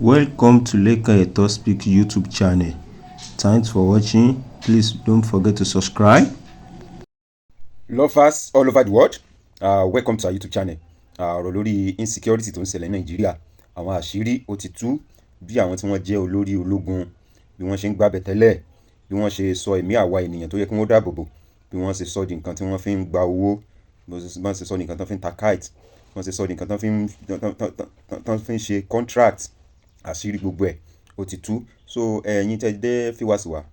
Welcome to Leka Eto Speak YouTube channel. Thanks for watching. Please don't forget to subscribe. Lovers all over the world, welcome to our YouTube channel. Ọ̀rọ̀ lórí insecurity tó ń ṣẹlẹ̀ ní Nàìjíríà, àwọn àṣírí ó ti tú bí àwọn tí wọ́n jẹ́ olórí ológun bí wọ́n ṣe ń gbàbẹ̀ tẹ́lẹ̀, bí wọ́n ṣe sọ ẹ̀mí àwa ènìyàn tó yẹ kí wọ́n dáàbò bò, bí wọ́n ṣe sọ di nǹkan tí wọ́n fi ń gba owó, bí wọ́n ṣe sọ di nǹkan tó fi ń ta kite, bí wọ́n ṣe sọ di nǹkan tó fi ń ṣe contract. Àṣírí gbogbo ẹ̀ ó ti tú. So ẹ̀yin tẹ́ dé fi wá sí wa,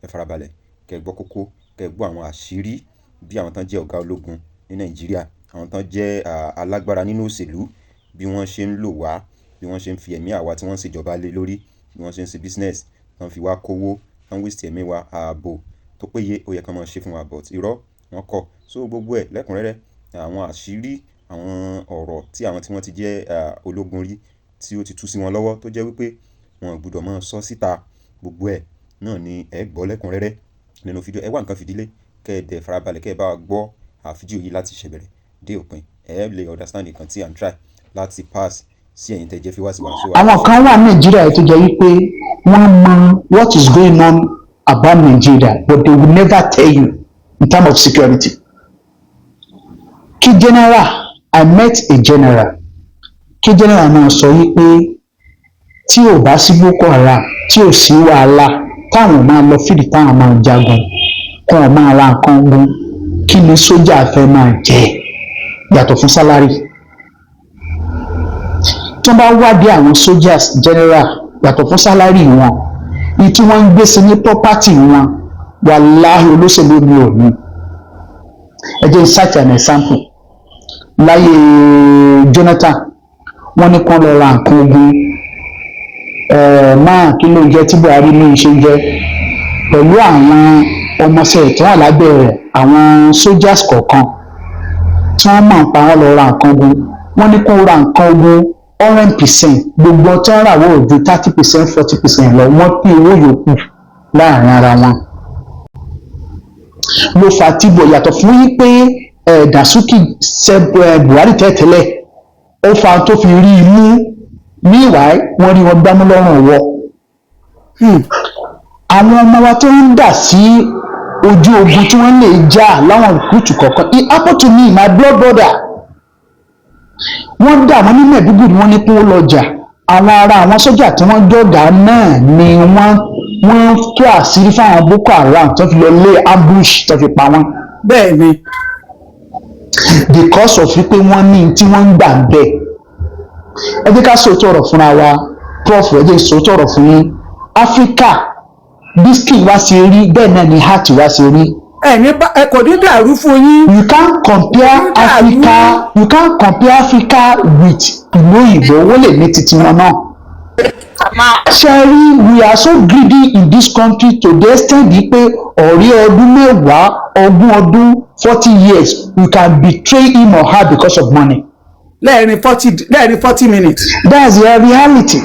ẹ farabalẹ̀ kẹ́ gbọ́ kókó, kẹ́ gbọ́ àwọn àṣírí bí àwọn tán jẹ́ ọ̀gá ológun ní Nàìjíríà, àwọn tán jẹ́ alágbára nínú òṣèlú, bí wọ́n ṣe ń lò wá, bí wọ́n ṣe ń fi ẹ̀mí àwa tí wọ́n ń ṣèjọba lé lórí, bí wọ́n ṣe ń ṣe business, tán fi wá kówó, tán waste ẹ̀mí wa. Ààbò tó péye ó yẹ kán máa ṣe fún wa, but irọ́ wọ́n kọ̀. So gbogbo ẹ̀ lẹ́kùnrẹ́rẹ́, àwọn àṣírí, àwọn ọ̀rọ̀ tí àwọn tí wọ́n ti jẹ́ ológun rí tí ó ti tú sí wọn lọ́wọ́ tó jẹ́ wípé wọn ò gbọdọ̀ máa sọ síta, gbogbo ẹ̀ náà ni ẹ gbọ́ lẹ́kùnrẹ́rẹ́ nínú fídíò. Ẹ wá nǹkan fìdílé, kẹ́ ẹ dẹ̀ farabalẹ̀, kẹ́ ẹ bá wa gbọ́ fídíò yìí láti ṣẹ̀bẹ̀rẹ̀ dé òpin. Ẹ lè understand nǹkan tí à ń try láti pass sí ẹ̀yin tẹ́ jẹ́ fi wá sí wa. Àwọn kan wà Nàìjíríà tó jẹ́ wípé wọ́n mọ what is going on about Nigeria, but they will never tell you in terms of security. Kí general, I met a general. Kí general náà sọ wípé tí ò bá sí Boko Haram, tí ò sí wàhálà, táwọn máa lọ fìdí táwọn máa jagun, kọ́ máa ra nǹkan ogun, kí ni sójà fẹ́ máa jẹ yàtọ̀ fún sálárì. Tí wọ́n bá wádìí àwọn soldiers general yàtọ̀ fún sálárì wọn, ní tí wọ́n ń gbé sí ní property wọn, wàláhì olóṣèlú mi ò ní. Ẹ jẹ́ cite an example. Láyé Jonathan, wọ́n ní kán lọ ra nǹkan ogun, máa kí ló jẹ́ tí Buhari ní ṣe jẹ́ pẹ̀lú àwọn ọmọọṣẹ́ tó wà lábẹ́ rẹ̀, àwọn soldiers kọ̀ọ̀kan tí wọ́n máa ń pa wọ́n lọ ra nǹkan ogun. Wọ́n ní kó ra nǹkan ogun 100%, gbogbo tí wọ́n rà wọ́n ju 30% 40% lọ, wọ́n pín owó yòókù láàrin ara wọn. Ló fà tí bọ̀ yàtọ̀ fún yí pé Dasuki ṣe Buhari tẹ́tẹ́lẹ̀, ó fa tó fi rí imú ní ìwà wọ́n rí wọn gbámú lọ́rùn wọ. Àwọn ọmọ wa tó ń dà sí ojú ogun tí wọ́n lè jà láwọn kùtù kọ̀ọ̀kan, it happened to me, my blood brother. Wọ́n dà wọ́n ní Maiduguri, wọ́n ní kí wọ́n lọ jà. Àwọn ará àwọn sójà tí wọ́n jọ̀gá náà ni wọ́n tú àṣírí fáwọn Boko Haram tó fi lọ lé ambush tó fi pa wọ́n. Bẹ́ẹ̀ ni. Because of wípé wọ́n ní tí wọ́n ń gbà bẹ́ẹ̀. Ẹ jẹ́ ká sòótọ́ ọ̀rọ̀ fúnra wa, prof ẹ jẹ́ sòótọ́ ọ̀rọ̀ fún yín. Áfíríkà bí skin wá sí rí bẹ́ẹ̀ náà ni heart wá sí rí. Ẹ kò ní dàrú fún yín. You can't compare Africa with ìlú òyìnbó, wọ́n lè ní titi wọn náà. Sherry, we are so greedy in this country to the extent pé ọ̀rẹ́ ọdún mẹ́wàá, ogún ọdún, 40 years, we can betray him or her because of money. Lẹ́ẹ̀rin 40 minutes. That's the reality.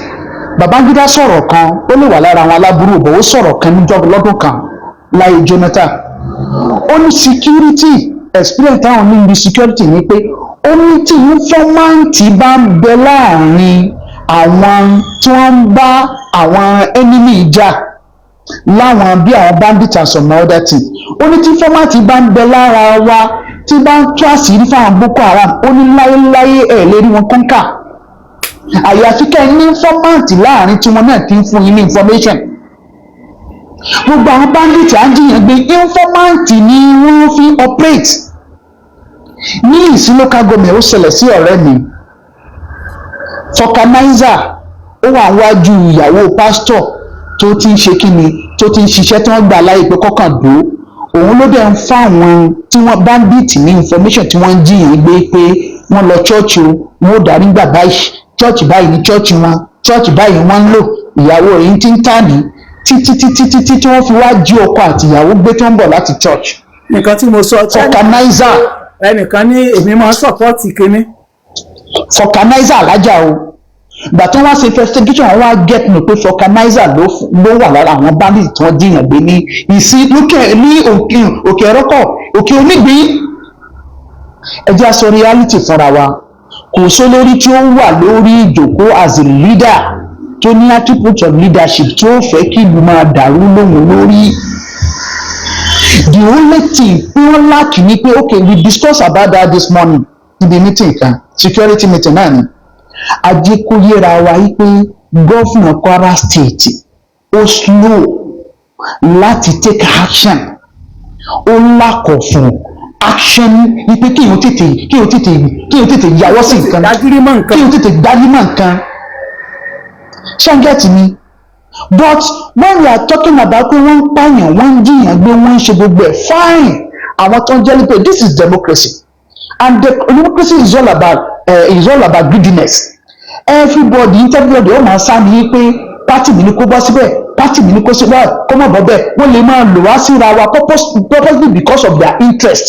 Babangida sọ̀rọ̀ kan, ó lè wà lára àwọn aláburú, bọ̀ ó sọ̀rọ̀ kan níjọ́ lọ́dún kan láyé Jonathan. Ó ní security experience táwọn ní ibi security ni pé ó ní tí informant bá ń bẹ láàrin àwọn tí wọ́n ń bá àwọn enemy jà láwọn bí àwọn bandits and some other things. Ó ní tí informant bá ń bẹ lára wa tí bá ń tú àṣírí fáwọn Boko Haram, ó ní láyéláyé ẹ̀ lérí wọn kọ́ńkà. Àyàfi kẹ́ ní informant láàrin tí wọ́n náà ti ń fún yín ní information. Gbogbo àwọn bandits à ń jiyàn gbé informant ni wọ́n fi operate. Ní ìsí local government ó ṣẹlẹ̀ sí ọ̀rẹ́ mi. Vulcanizer ó wà wájú ìyàwó pásítọ̀ tó ti ń ṣe kíni, tó ti ń ṣiṣẹ́ tí wọ́n gbà láyé pé kọ́kàn dó. Òun ló dẹ̀ ń fáwọn tí wọ́n bandit ní information tí wọ́n ń jiyàn gbé pé wọ́n lọ church o, wọ́n ò darí gbà báyìí, church báyìí ní church wọn, church báyìí wọ́n ń lò, ìyàwó rẹ̀ ń tí ń tàní títí tí wọ́n fi wá jí ọkọ àti ìyàwó gbé tó ń bọ̀ láti church. Nǹkan tí mo sọ Vulcanizer. Ẹnìkan ní èmi máa ń sọ̀pọ́ọ̀tì kínní. Vulcanizer alájà o. Ìgbà tí wọ́n ṣe investigation wọ́n wá get me pé Vulcanizer ló wà lára àwọn bandits tí wọ́n jiyàn gbé ní ìsí lókè ní òkè ẹ̀rọ́kọ̀, òkè onígbín. Ẹ jẹ́ aṣọ reality fúnra wa. Kò sólórí tí ó wà lórí ìjókòó as a leader tó ní attribute of leadership tí ó fẹ́ kí ìlú máa dàrú lóhùn lórí. The only thing pé wọ́n láàkì ni pé okay we discuss about that this morning in the meeting kan security meeting náà ni ajékòyéra wa yí pé gọ́fìnà Kwara State ó slow láti take action ó lákọ̀ fún action ni pé kí o tètè yàwọ́ sí nǹkan kí o tètè gbájúmọ̀ nǹkan ṣáńgẹ́tì ni. But when we are talking about pé wọ́n ń pààyàn wọ́n ń jiyàn gbé wọ́n ń ṣe gbogbo ẹ̀ fine àwọn tó ń jẹ́ pé this is democracy and democracy is all about greediness. Everybody ó máa sá ní pé pátì mi ni kó bọ́ síbẹ̀ pátì mi ni kó síbẹ̀ kó má bọ́ bẹ́ẹ̀ wọ́n lè máa lò wá síra wa purposely because of their interest.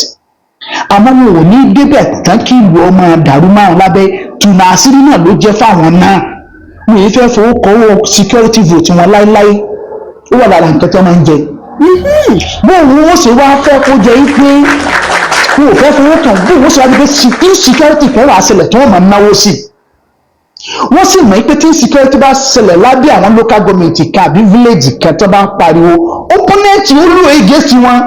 Àmọ́ wọn ò ní débẹ̀ tán kí ìlú ọmọ dàrú márùn lábẹ́ tùnà àṣírí náà ló jẹ́ fáwọn náà. Wọ́n yìí fẹ́ fowó kọ́wọ́ security vote wọn láéláé ó wà lára nǹkan tó máa ń jẹ. Bóun ó ṣe wá fẹ́ kó jẹ pé wọn ò fẹ́ fowó kàn bóun ó ṣe wá pé insecurity kan wà ṣẹlẹ̀ tí wọ́n máa náwó sí. Wọ́n sì mọ̀ pé tí insecurity bá ṣẹlẹ̀ lábẹ́ àwọn local government kan àbí village kan tó bá ń pariwo opponent ó lò against wọn.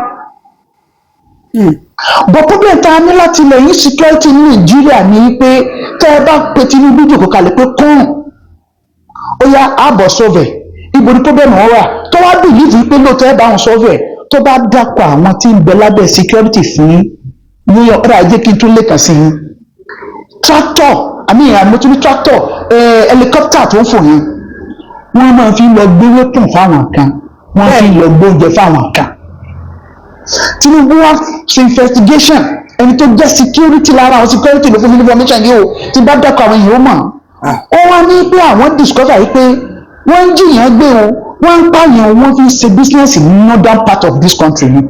But problem tá a ní láti ilẹ̀ insecurity ní Nàìjíríà ni pé tẹ́ ẹ bá pe Tinubu jòkó kalẹ̀ pé kọ́ọ̀n ó yá àbọ̀ sọ́vẹ̀ ibo ni problem wọn wà tó wá bìlíìfù pé lóòótọ́ ẹ bá wọn sọ́vẹ̀ tó bá dàpọ̀ àwọn tí ń bẹ lábẹ́ security fún New York ọ̀rọ̀ ajé kí n tún lè kàn sí i tractor àmójútó tractor helicopter tó ń fò yẹn wọ́n máa fi lọ gbé weapon fáwọn kan wọ́n fi lọ gbóúnjẹ fáwọn kan. Tinubu wá ṣe investigation ẹni tó jẹ́ security lára àwọn security ló fún mi information yìí o ti bá dàpọ̀ àwọn èèyàn ó mọ̀ ó wá ní pé àwọn discover yìí pé wọ́n ń jìyàn gbé o wọ́n ń pààyàn wọ́n fi ṣe business in northern part of this country ni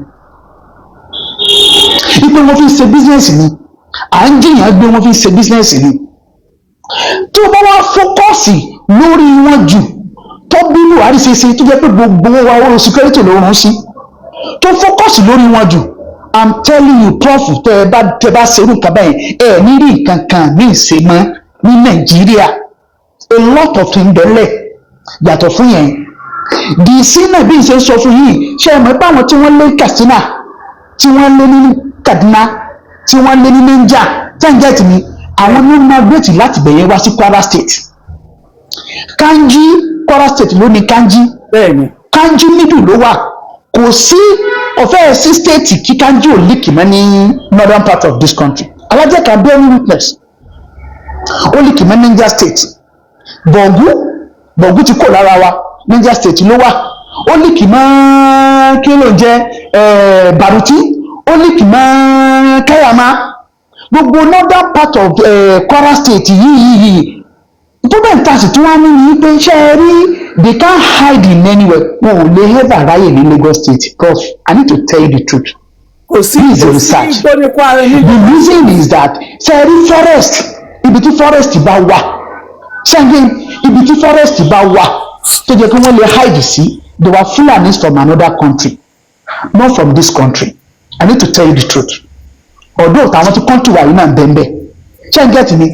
ipe wọ́n fi ṣe business ni à ń jìyàn gbé wọ́n fi ṣe business ni tí o bá wá fókọ́sì lórí wọn jù tó bí Buhari ṣe ṣe tó jẹ́ pé gbogbo wa owó security ló rán sí tó fókọ́sì lórí wọn jù I'm telling you prof tẹ bá ṣerú nǹkan báyìí ẹ ní rí nǹkan kan ní ìṣèmọ́ ní Nàìjíríà a lot of things bẹ̀rẹ̀ yàtọ̀ fún yẹn di sínú bí n ṣe sọ fún yìí ṣe é mọ̀ pé àwọn tí wọ́n lé Katsina tí wọ́n lé ní Kaduna tí wọ́n lé ní Niger tẹ́ǹgẹ̀tì ni àwọn ní migrate láti bẹ̀yẹ wá sí Kwara State Kanji Kwara State ló ní Kanji Kanji middle ló wà kò sí ọ̀fẹ́ sí state kí Kanji ò líkì mọ́ ní northern part of this country alájẹ́ kan bear witness ó líkì mọ́ Niger State Bọ̀gú ti kò lára wa Niger State ló wà ó líkì mọ́ kí ló ń jẹ́ Baruti ó líkì mọ́ Kayama gbogbo northern part of Kwara State yìí problem tàṣì tí wọ́n ní ní pé ṣe rí they can't hide in anywhere wọn ò lè ever ráyè ní Lagos State because I need to tell you the truth. This is the research. The reason is that ṣe rí forest ibi tí forest bá wà ṣẹ́yìn ibi tí forest bá wà tó jẹ́ kí wọ́n lè hide sí they were Fulanis from another country not from this country. I need to tell you the truth. Although àwọn tí country wà yìí náà bẹ́ẹ̀ ṣẹ́yìn gẹ́tì ni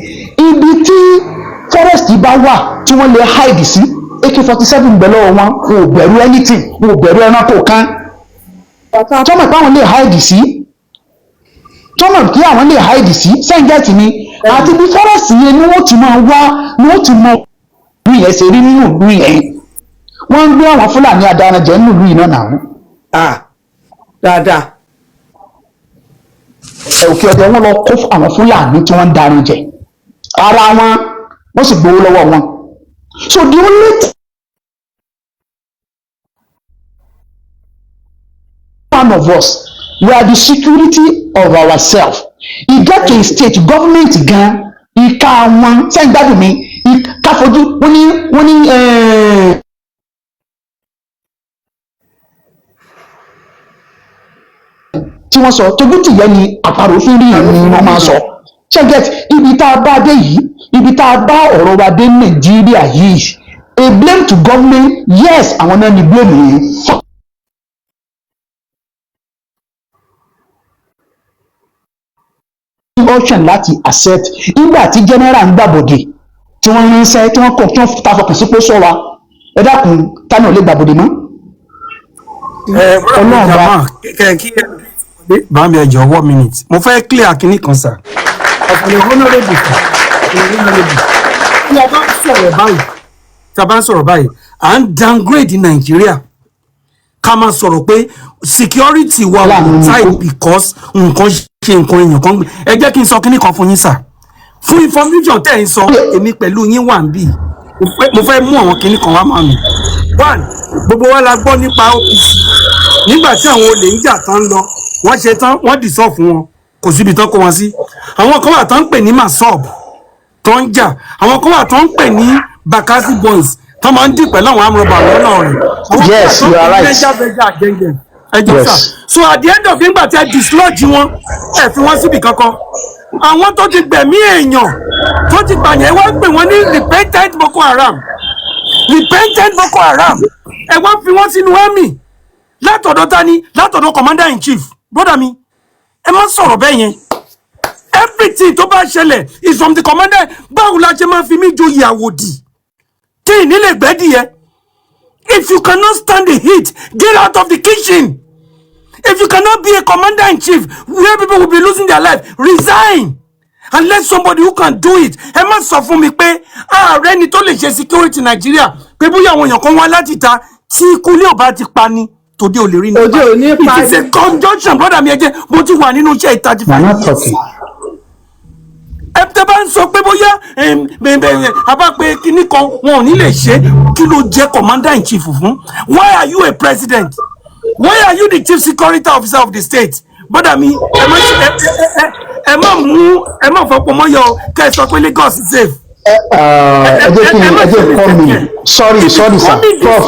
ibi tí forest bá wà tí wọ́n lè hide sí AK-47 bẹ̀ lọ́wọ́ wọn ò bẹ̀rù anything ò bẹ̀rù ẹranko kan tọ́mọ̀ pé àwọn lè hide sí tọ́mọ̀ pé àwọn lè hide sí sẹ́ńgẹ̀tì ni àti bí forest yẹn ni wọ́n ti máa wá ni wọ́n ti mọ ìlú yẹn ṣe rí nínú ìlú yẹn wọ́n ń gbé àwọn Fúlàní adaranjẹ nínú ìlú yìí náà náà. Dáadáa. Òkè ọ̀dọ̀ wọn lọ kó àwọn Fúlàní tí wọ́n ń daranjẹ ara wọ́n sì gbowó lọ́wọ́ wọn. So the only one of us we are the security of ourselves. E get to a state government gan ìka wọn sẹ́yìn gbádùn mi ìka fojú wọ́n ní tí wọ́n sọ tójú tìyẹ́ ni àparò fún rí ìrìn ni wọ́n máa sọ ṣẹ́gẹ́t ibi tá a bá dé yìí ibi tá a bá ọ̀rọ̀ wa dé Nàìjíríà yìí a blame to government yes àwọn náà ni blame yìí. Option láti accept nígbà tí general ń gbàbọ̀dé tí wọ́n ń ránṣẹ́ tí wọ́n kọ̀ tí wọ́n ta fọkàn sí pé sọ wa ẹ dákun tani ò lè gbàbọ̀dé mọ́. Ọlọ́run bá kí bá mi ẹjọ 1 minute mo fẹ́ clear kinní kan sir ọ̀pọ̀lọpọ̀ honourable tí a bá ń sọ̀rọ̀ báyìí à ń downgrade Nàìjíríà ká máa sọ̀rọ̀ pé security wa tight because nǹkan ṣe nǹkan èèyàn kan ẹ jẹ́ kí n sọ kinní kan fún yín sir fún information tẹ́ ń sọ èmi pẹ̀lú yín wà ń bì mo fẹ́ mú àwọn kinní kan wá máa mi one gbogbo wa la gbọ́ nípa OPC nígbà tí àwọn olè ń jà tán lọ wọ́n ṣe tán wọ́n dìsọ́ fún wọn kò síbi tán kó wọn sí àwọn kan wà tán ń pè ní masob tó ń jà àwọn kan wà tán ń pè ní Bakassi boys tán máa ń dì pẹ̀lú àwọn amúrọ̀bà lọ́nà rẹ̀ yes you are right ẹjọ́ sà so at the end of the nígbà tí ẹ dislodge wọn ẹ fi wọn síbi kankan àwọn tó ti gbẹ̀mí èèyàn tó ti pààyàn ẹ wá pè wọ́n ní repentant Boko Haram ẹ wá fi wọ́n sínú army látọ̀dọ̀ tani látọ̀dọ̀ commander in chief brother mi ẹ má sọ̀rọ̀ bẹ́ẹ̀ yẹn everything tó bá ṣẹlẹ̀ is from the commander báwo la ṣe máa fi mí joyè àwòdì tí ìnílẹ̀ gbẹ́dì yẹ if you cannot stand the heat get out of the kitchen if you cannot be a commander in chief where people will be losing their life resign and let somebody who can do it ẹ má sọ fún mi pé ààrẹ ni tó lè ṣe security Nàìjíríà pé bóyá àwọn èèyàn kan wá láti ta tí ikúlé ò bá ti pa ni tòde ò lè rí nípa it is a conjunction brother mi ẹ jẹ́ mo ti wà nínú iṣẹ́ ìtajà ẹ tẹ́ bá ń sọ pé bóyá abá pé kíní kan wọn ò ní lè ṣe kí ló jẹ́ commander in chief fún why are you a president why are you the chief security officer of the state brother mi ẹ má fọpọ̀ mọ́yọ kẹ́ ẹ sọ pé Lagos is safe. ẹ jẹ́ call me sorry sir prof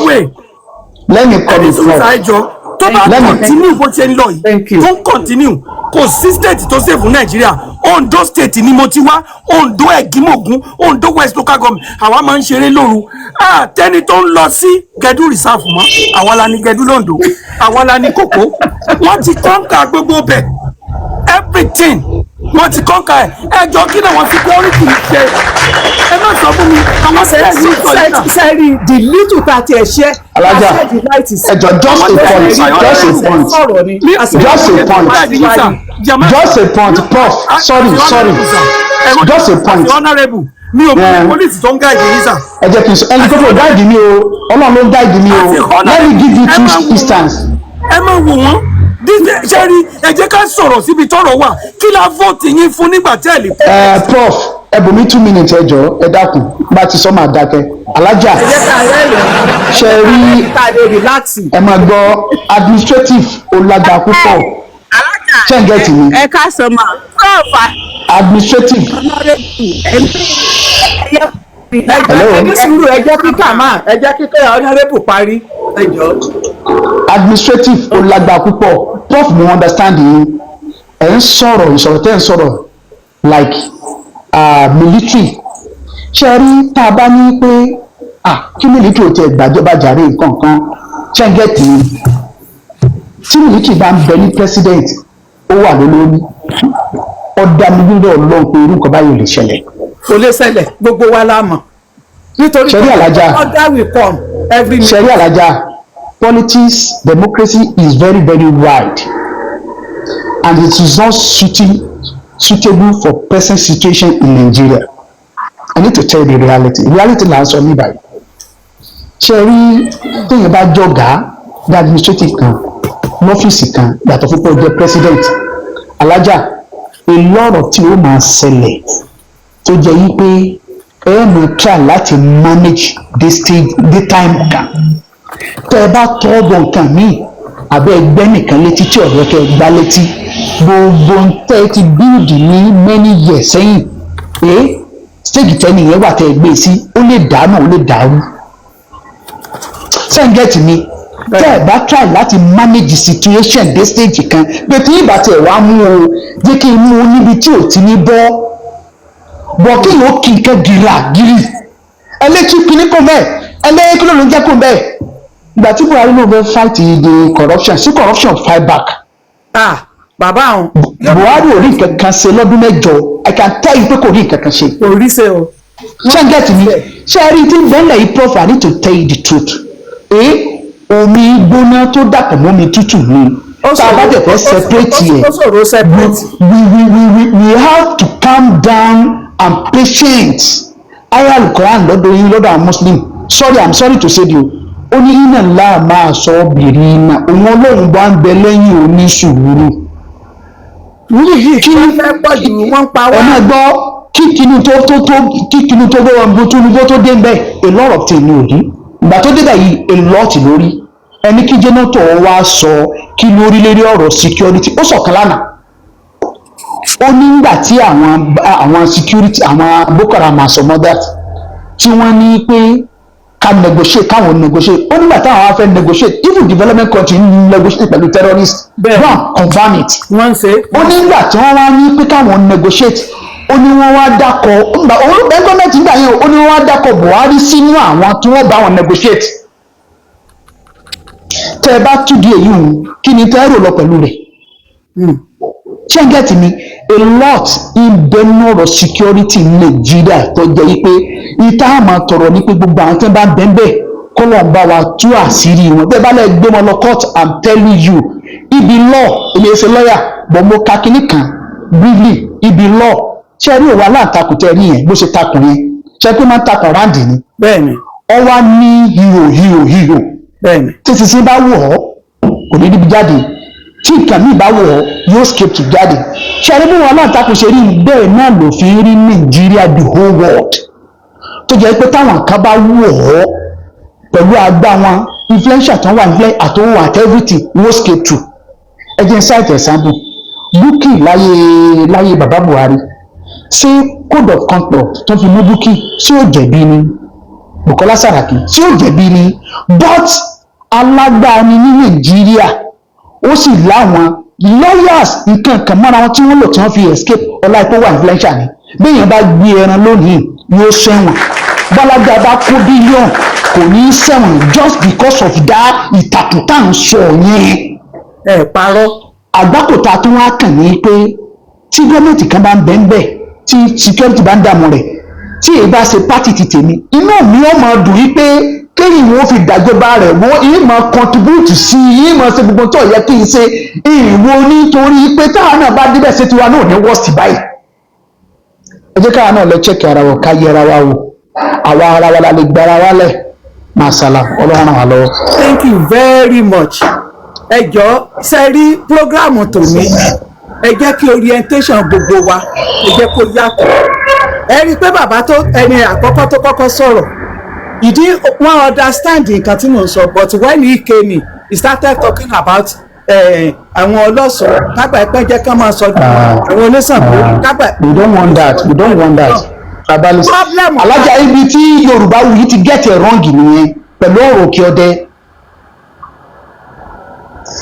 let me call you prof tó bá continue bó ṣe ń lọ yìí tó ń continue kò sí state tó safe fún Nàìjíríà Ondo state ni mo ti wá Ondo Egimogun Ondo West local government àwa máa ń ṣeré lóru àtẹni tó ń lọ sí Gẹdú reserve mọ́ àwa la ní Gẹdú londo àwa la ní Kòkó wọ́n ti kọ́ńkà gbogbo bẹ̀ everything wọ́n ti kọ́ńkà ẹjọ́ kí náà wọ́n security ṣe ẹ má sọ fún mi àwọn sẹ́ẹ̀rì the little that ẹ ṣe alájà ẹjọ́ just a point prof sorry just a point mi ò mọ police tó ń gáàdì yìí sà. ẹ jẹ́ kí n sọ ẹni tó kò gáàdì mi o Ọlọ́run ló gáàdì mi o let me give you 2 instance. ẹ máa wò wọ́n ṣẹ́rí ẹ jẹ́ ká sọ̀rọ̀ síbi tọ́rọ̀ wà kí la vote yín fún nígbà tí ẹ lè. prof ẹbùn mi 2 minutes ẹ jọ̀ọ́ ẹ dákun bá ti sọ máa dákẹ́ alájà ṣe rí ẹ máa gbọ́ administrative olaga púpọ̀ ṣe ń gẹ̀ẹ́tì mi. ẹ ká sọ ma prof administrative. ẹ jẹ́ kíkà máa ẹ jẹ́ kíkà honorable parí ẹ jọ̀ọ́. administrative olaga púpọ̀ prof mo understand yín ẹ ń sọ̀rọ̀ ìsọ̀rọ̀ tẹ́ ń sọ̀rọ̀ like military ṣe rí tá a bá ní pé kí military ò tẹ gbàjọba jàre nǹkan kan ṣe ń gẹ̀ẹ́tì mi tí military bá ń bẹ ní president ó wà lólórí ọ̀dà mi nílò ọlọ́run pé irú nǹkan báyìí ò lè ṣẹlẹ̀. kò lè ṣẹlẹ̀ gbogbo wa la mọ̀ nítorí ṣẹ̀rí alájà order will come every minute. ṣẹ̀rí alájà politics democracy is very very wide and it is not suitable for present situation in Nigeria. I need to tell you the reality là ń sọ ní báyìí. ṣẹ̀rí téèyàn bá jọ̀gá ní administrative kan lọ́fíìsì kan yàtọ̀ fún pé ó jẹ́ president alájà ìlọ́rọ̀ tí ó máa ṣẹlẹ̀ tó jẹ́ yí pé ẹ máa try láti manage this time kan tẹ́ ẹ bá tọ́ bọ̀ nǹkan míì àbẹ́ ẹgbẹ́ nìkan létí tí ọ̀rẹ́ kẹ́ gbá létí gbogbo tẹ́ ẹ ti build ní many years sẹ́yìn stage tẹ́ni yẹn wà tẹ́ ẹ gbé sí ó lè dànù ó lè dàrú sẹ́ńgẹ̀tì mi tẹ́ ẹ bá try láti manage the situation dé stage kan pé tí ìgbà tí ẹ wá mú o jẹ́ kí n mú o níbi tí ò ti ní bọ́ kí ló kí n kẹ́ gírí ẹlẹ́tí kìíní kò bẹ́ẹ̀ ẹlẹ́yìn kí ló ń jẹ́ kò bẹ́ẹ̀ ìgbà tí Buhari ló fẹ́ fight the corruption sí corruption fight back. bàbá àwọn. Buhari ò rí nǹkan kan ṣe lọ́dún mẹ́jọ I can tell you pé kò rí nǹkan kan ṣe. kò rí ṣe o. ṣé ń gẹ̀tì mi ṣé ẹ rí tí bẹ́ẹ̀lẹ̀ yìí prof I need to tell you the truth omi gbóná tó dàpọ̀ mọ́ mi tútù ni tá a bá tẹ̀ fẹ́ separate yẹ we have to calm down and patient ayé alukoran lọ́dọ̀ yín lọ́dọ̀ àwọn muslim I'm sorry to say you ó ní iná ńlá máa sọ obìnrin iná òun ọlọ́run bá ń bẹ lẹ́yìn oníṣùúrù. kí ni fẹ́ pọ̀ jù wọ́n pa wá. ọ̀nà gbọ́ kíkinu tó bọ́ wọn bó tó dé ń bẹ́ a lot of things ní òdì ìgbà tó débẹ̀ yìí a lot lórí ẹni kí jẹ́nàtọ̀ wá sọ kí lórí lérí ọ̀rọ̀ security ó sọ̀kan lánàá ó ní nígbà tí àwọn security àwọn Boko Haram àsọmọ́dá tí wọ́n ní pé káwọn negotiate ó nígbà táwọn wá fẹ́ negotiate even development country negotiate pẹ̀lú terrorist one confirm it wọ́n ṣe ó nígbà tí wọ́n wá ní pé káwọn negotiate ó ní wọ́n wá dákọ̀ olùgbẹ́ gọ́ọ̀mẹ̀ntì nígbà yẹn ó ní wọ́n wá dákọ̀ Buhari sínú àwọn tí wọ́n bá wọn negotiate tẹ́ ẹ bá túdi èyí hùn kí ni tẹ́ ẹ rò lọ pẹ̀lú rẹ̀ ṣé ń gẹ̀tì mi a lot in bẹ́ẹ̀nọ̀rọ̀ security Nàìjíríà tó jẹ́ wípé ìta àmọ́ tọrọ ní pé gbogbo àwọn tẹ́ bá ń bẹ́ẹ̀ kọ́lọ̀ ń bá wa tú àṣírí wọn tẹ́ bá lẹ́ gbé wọn lọ court I'm telling you ibi law ilé ẹsẹ̀ lọ́ọ̀yà bọ̀ mo ka kínní kan briefly ibi law ṣe rí òwò aláǹtakùn tẹ́ rí yẹn bó ṣe takùn yẹn ṣe pé máa ń takùn ráǹdì ni bẹ́ẹ̀ni ọ wá ní hero bẹ́ẹ̀ni títí sí bá wọ̀ ọ́ kò ní níbi jáde tí nǹkan míì bá wọ̀ ọ́ yóò skip to jáde ṣe rí bí wọn aláǹtakùn ṣe rí bẹ́ẹ̀ náà ló fi rí Nàìjíríà the whole world tó jẹ́ pé táwọn kan bá wọ̀ ọ́ pẹ̀lú agbá wọn influential tó wà nílẹ̀ àtọwọ́ at everything yóò skip to ẹ jẹ́ cite example Bukky láyé bàbá Buhari ṣé code of conduct tó fi mú Bukky ṣé ó jẹ̀bi ni Bukola Saraki ṣé ó jẹ̀bi ni but alágbára ni ní Nàìjíríà ó sì láwọn lawyers nǹkan kan mọ́ra wọn tí wọ́n lò tí wọ́n fi escape ọlá ipò wà influential ni béèyàn bá gbé ẹran lónìí yóò ṣẹ̀wọ̀n bálágbá bá kó bílíọ̀nù kò ní í ṣẹ̀wọ̀n just because of that ìtàkùn tá à ń sọ yẹn. ẹ parọ́. àgbákòtà tí wọ́n á kàn ní pé tí gọ́ọ̀mẹ̀ntì kan bá ń bẹ́ẹ̀ bẹ́ẹ̀ tí security bá ń dààmú rẹ̀ tí èyí bá ṣe pátì ti tèmi inú mi ó máa dùn yí pé kéyìn wọn fi dàjọba rẹ̀ wọ́n yìí máa contribute sí i yìí máa ṣe gbogbo tó yẹ kí n ṣe ìwọ nítorí pé táwọn náà bá débẹ̀ ṣe tiwa náà ní worst báyìí. ẹ jẹ́ káwa náà lọ check ara wa ká yẹra wa wò àwa ara wa la lè gbára wa lẹ̀ máa ṣàlà ọlọ́run wa lọ́wọ́. Thank you very much. ẹ jọ̀ọ́ ṣe rí programu tòní ẹ jẹ́ kí orientation gbogbo wa ẹ jẹ́ kó yàtọ̀ ẹ rí i pé bàbá tó ẹni àkọ́kọ́ tó kọ́kọ́ sọ̀rọ̀ ìdí wọn understand nǹkan tí mò ń sọ but when he came in he started talking about àwọn ọlọ́sọ̀ọ́ kágbà ẹ̀pẹ́ jẹ́ ká máa sọ àwọn onísàmbó kágbà. we don't want that abalisi alájà ibi tí Yorùbá wù yìí ti get it wrong nìyẹn pẹ̀lú ọ̀rọ̀ òkè ọdẹ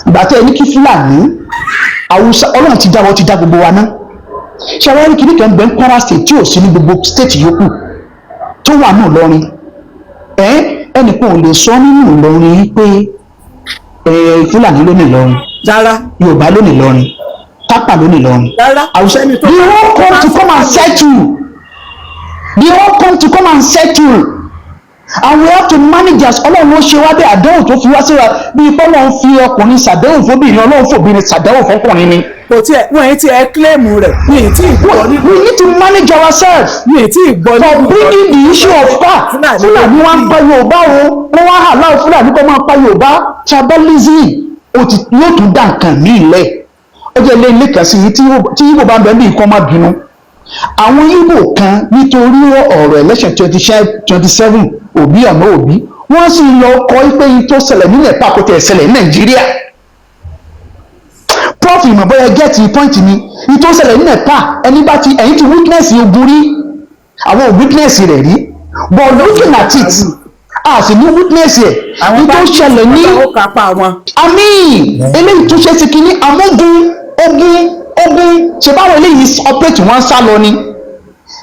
ìgbà tí ẹni kí Fúlàní Haúsá Ọlọ́run ti dá gbogbo wa náà ṣàwárí kìíní kan bẹ́ẹ̀ ń Kwara state tí ò sí ní gbogbo state yòókù tó wà ní Ìlọrin ẹnìkan ò lè sọ nínú Ìlọrin pé Fúlàní ló ní Ìlọrin rárá Yorùbá ló ní Ìlọrin Tápà ló ní Ìlọrin Haúsá ẹni tó they all come to come and settle and we have to manage as Ọlọ́run ló ṣe wá bẹ́ẹ̀ àdéhùn tó fi wá síra bí Ọlọ́run fi ọkùnrin ṣàdéhùn fóbìnrin Ọlọ́run fòbìnrin ṣàdéhùn fọkùnrin ni. kò tí ẹ wọ́n yẹn ti ẹ kílẹ̀mù rẹ̀ ní èyí tí ìgbọ́ nínú. we need to manage ourselves. ní èyí tí ìgbọ́ nínú. for bringing the issue of fact Fúlàní wá ń pa Yorùbá o wọ́n wá hà láwọn Fúlàní kó máa pa Yorùbá tribalism yóò tún dà nǹkan ní ilẹ̀ ó jẹ́ ilé ilé kan sí i tí Ìgbò bá ń bẹ́ẹ̀ bí nǹkan má bínú àwọn Ìgbò kan nítorí ọ̀rọ̀ election 27 Òbí ọ̀nà Òbí wọ́n sì lọ kọ́ pé tó ṣẹlẹ̀ nílẹ̀ pàkótẹ́ ṣẹlẹ̀ ní Nàìjíríà prof ìmọ̀ bóyá get point ni ìtò ṣẹlẹ̀ ní Nepal ẹni bá ti ẹ̀yìn ti witness ogun rí àwọn witness rẹ̀ rí but looking at it a sì ní witness ẹ̀ ìtò ṣẹlẹ̀ ní àmì eléyìí tó ṣe sí kínní amógun ogun ṣe báwọn eléyìí operate wọn sá lọ ni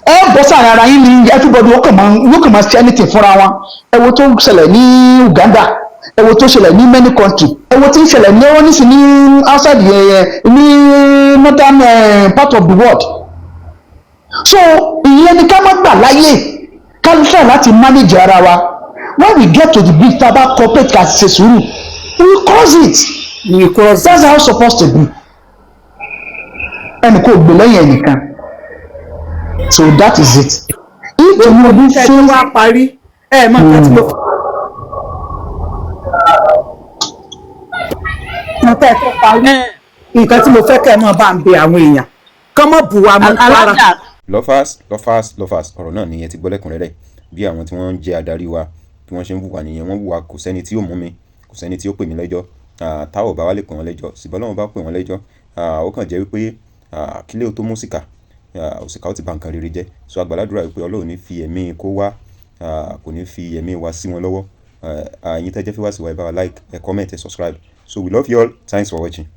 ẹ bọ́ sáà ara yín ni everybody yóò kàn máa ṣe anything fúnra wọn ẹ wo tó ṣẹlẹ̀ ní Uganda ẹ wo tó ṣẹlẹ̀ ní many country ẹ wo tí ń ṣẹlẹ̀ ní wọ́n ní sí ní outside ní northern part of the world so ìyẹn ni ká má gbà láyè kálífà láti manage ara wa when we get to the bridge tá a bá cooperate ká ṣe sùúrù we cross it that's how it's supposed to be ẹnì kò gbè lẹ́yìn ẹnìkan so that is it if Tinubu ṣe tí wàá parí mọ nǹkan tí mo fẹ́ tó parí nǹkan tí mo fẹ́ kẹ́ ẹ mọ̀ bá ń bẹ àwọn èèyàn kán mọ̀ bù wá mọ́ para. Lovers ọ̀rọ̀ náà nìyẹn ti gbọ́ lẹ́kùnrẹ́rẹ́ bí àwọn tí wọ́n ń jẹ́ adarí wa bí wọ́n ṣe ń wùwà nìyẹn wọ́n wùwà kò sẹ́ni tí yóò mú mi kò sẹ́ni tí yóò pè mí lẹ́jọ́ táwọn bá wá lè pè wọ́n lẹ́jọ́ ṣùgbọ́n lọ́wọ́ bá pè wọ́n lẹ́jọ́ ó kàn jẹ́ wípé kílé o tó mú síkà òsìkà ó ti bà nǹkan rere jẹ́ so àgbàládùra wípé Ọlọ́run ní fi ẹ̀mí kó wá kò ní fi ẹ̀mí wa sí wọn lọ́wọ́ ẹ̀yin tẹ́jẹ́ fi wá sí wa ẹ bá wa like ẹ comment ẹ subscribe so we love you all thanks for watching.